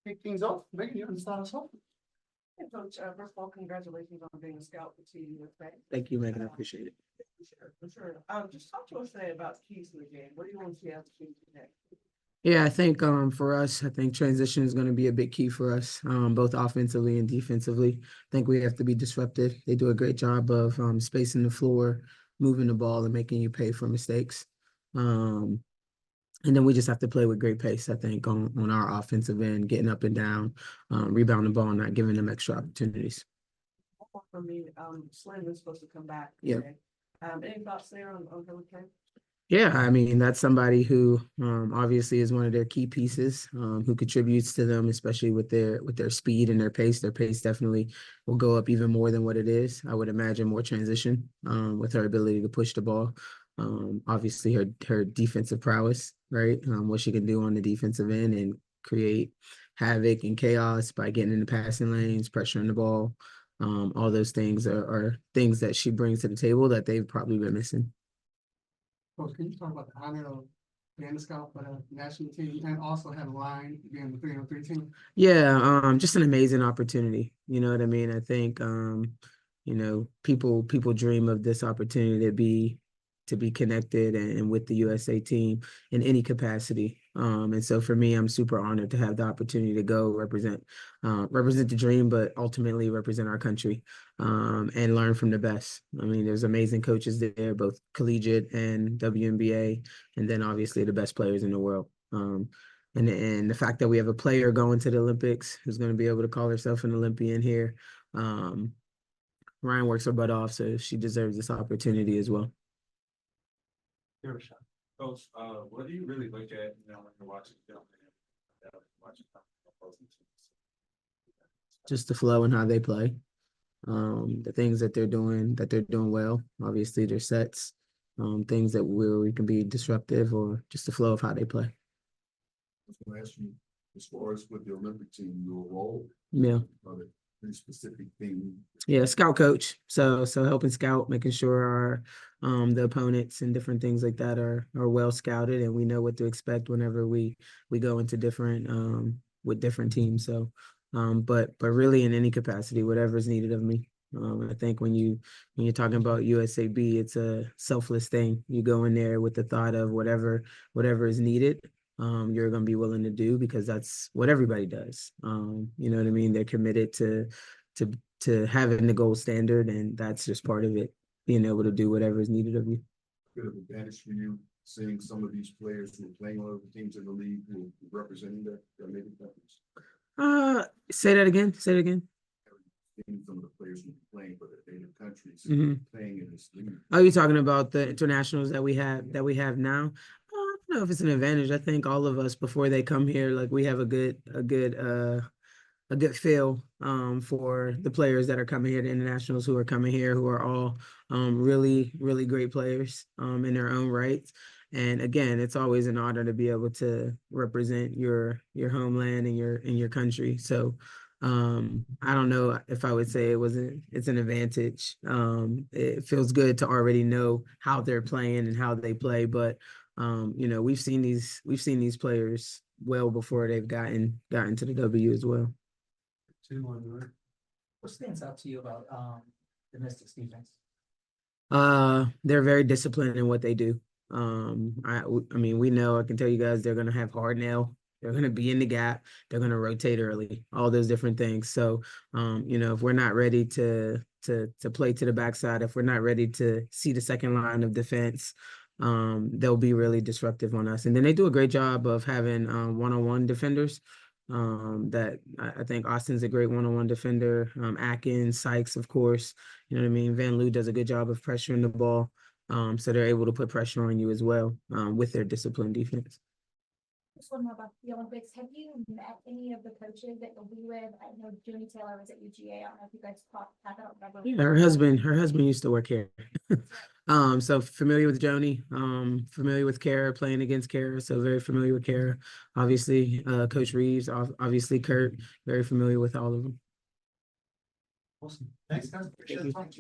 kick things off. Megan, you want to start us off? Hey, Coach, first of all, congratulations on being a scout for Team USA. Thank you, Megan. I appreciate it. Sure, for sure. Just talk to us today about keys to the game. What do you want to see as the keys today? Yeah, I think for us, I think transition is going to be a big key for us, both offensively and defensively. I think we have to be disruptive. They do a great job of spacing the floor, moving the ball, and making you pay for mistakes. And then we just have to play with great pace, I think, on our offensive end, getting up and down, rebounding the ball, not giving them extra opportunities. One more for me, Slim is supposed to come back Yeah. today. Any thoughts there on Hurricane? Yeah, I mean, that's somebody who obviously is one of their key pieces, who contributes to them, especially with their speed and their pace. Their pace definitely will go up even more than what it is. I would imagine more transition with her ability to push the ball. Obviously her defensive prowess, right? What she can do on the defensive end and create havoc and chaos by getting in the passing lanes, pressuring the ball. All those things are things that she brings to the table that they've probably been missing. Coach, can you talk about the honor of being a scout for the national team and also have a line being the 3-on-3 team? Yeah, just an amazing opportunity. You know what I mean? I think people dream of this opportunity to be connected and with the USA team in any capacity. And so for me, I'm super honored to have the opportunity to go represent the dream, but ultimately represent our country and learn from the best. I mean, there's amazing coaches there, both collegiate and WNBA, and then obviously the best players in the world. And the fact that we have a player going to the Olympics who's going to be able to call herself an Olympian here. Ryan works her butt off, so she deserves this opportunity as well. Coach, what do you really look at, when you're watching film and watching opposing teams? Just the flow and how they play. The things that they're doing well. Obviously, their sets, things that where we can be disruptive, or just the flow of how they play. I was going to ask you, as far as with the Olympic team, your role. Yeah. Pretty specific thing. Yeah, scout coach. So helping scout, making sure our the opponents and different things like that are well scouted, and we know what to expect whenever we go into different with different teams. So but really in any capacity, whatever is needed of me. I think when you're talking about USAB, it's a selfless thing. You go in there with the thought of whatever is needed. You're going to be willing to do, because that's what everybody does. You know what I mean? They're committed to having the gold standard, and that's just part of it, being able to do whatever is needed of you. Bit of advantage for you seeing some of these players who are playing on other teams in the league who are representing that maybe countries. Say that again. Seeing some of the players who are playing for their native countries playing in this league. Oh, you're talking about the internationals that we have now? I don't know if it's an advantage. I think all of us, before they come here, like, we have a good feel for the players that are coming here, the internationals who are coming here, who are all really, really great players in their own rights. And again, it's always an honor to be able to represent your homeland and your country. So I don't know if I would say it's an advantage. It feels good to already know how they're playing and how they play, but we've seen these players well before they've gotten to the W as well. What stands out to you about the Mystics defense? They're very disciplined in what they do. I mean, we know, I can tell you guys, they're going to have hard nail. They're going to be in the gap. They're going to rotate early, all those different things. So, if we're not ready to play to the backside, if we're not ready to see the second line of defense, they'll be really disruptive on us. And then they do a great job of having one-on-one defenders. That I think Austin's a great one-on-one defender. Atkins, Sykes, of course. You know what I mean? Van Loo does a good job of pressuring the ball. So they're able to put pressure on you as well with their disciplined defense. Just one more about the Olympics. Have you met any of the coaches that you'll be with? I know Joni Taylor was at UGA. I don't know if you guys talked. I don't remember. Yeah, her husband used to work here. So familiar with Joni, familiar with Kara, playing against Kara, so very familiar with Kara. Obviously, Coach Reeves, obviously Kurt, very familiar with all of them. Awesome. Thanks, guys. Appreciate the time.